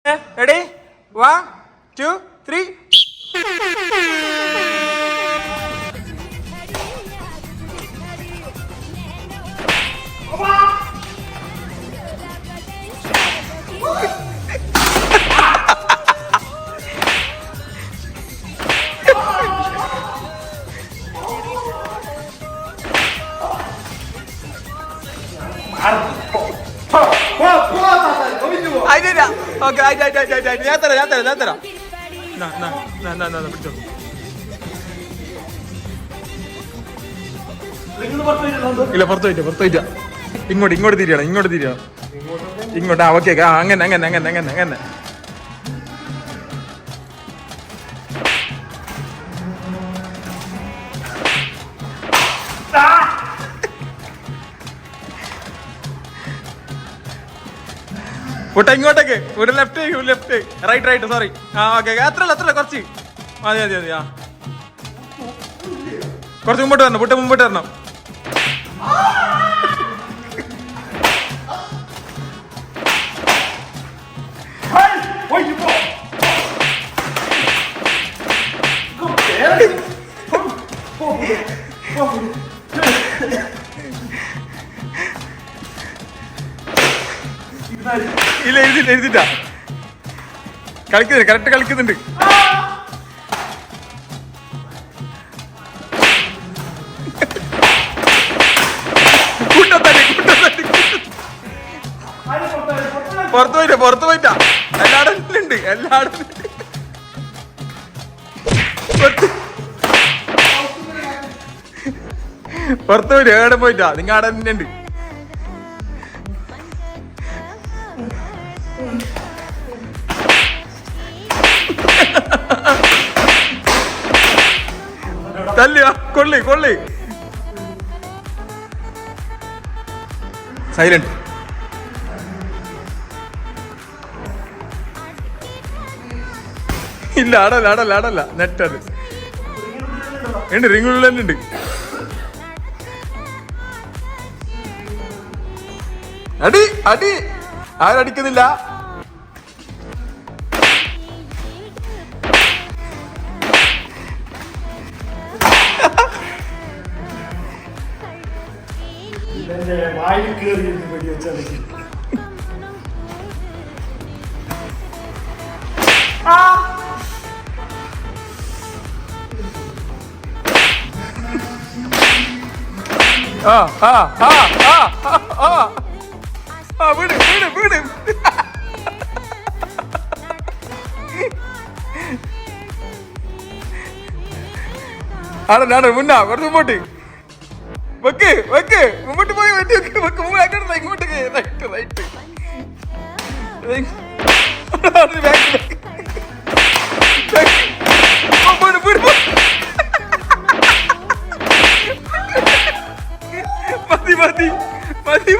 Ready 1 2 3. Okay ഞാൻ തരാം പിടിച്ചോ. ഇല്ല പുറത്തു പോയിട്ടാ ഇങ്ങോട്ട് തിരിയണം ഇങ്ങോട്ട്. ഓക്കെ അങ്ങനെ പുട്ട ഇങ്ങോട്ടേക്ക് ഒരു ലെഫ്റ്റ് റൈറ്റ് സോറി. ഓക്കെ അത്ര കുറച്ച് മതി. കുറച്ച് മുമ്പോട്ട് വരണം, പുട്ട മുമ്പോട്ട് വരണം. ഇല്ല എഴുതിട്ടാ കറക്റ്റ് കളിക്കുന്നുണ്ട്. പുറത്തു പോയിട്ടാ എല്ലാടും പുറത്തു പോയിട്ട് ഏടെ പോയിട്ടാ നിങ്ങ ആടെ തന്നെ ഉണ്ട്. തല്ലിയ കൊള്ളി സൈലന്റ്. ഇല്ല ആടല്ല നെറ്റ് അത് ഉണ്ട് റിങ്ങുള്ളിൽ തന്നെ ഉണ്ട്. അടി ആരടിക്കുന്നില്ല. വീട് ആടെ മുന്നാ കുറച്ച് മുമ്പോട്ട് വെക്ക് മുമ്പോട്ട് പോയി വെക്ക് ഇങ്ങോട്ടേക്ക് റൈറ്റ്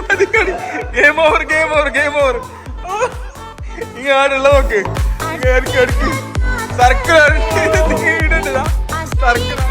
മതി കളി. Game over. ഇങ്ങ ആടുള്ള നോക്ക് സർക്കിൾ സർക്കിൾ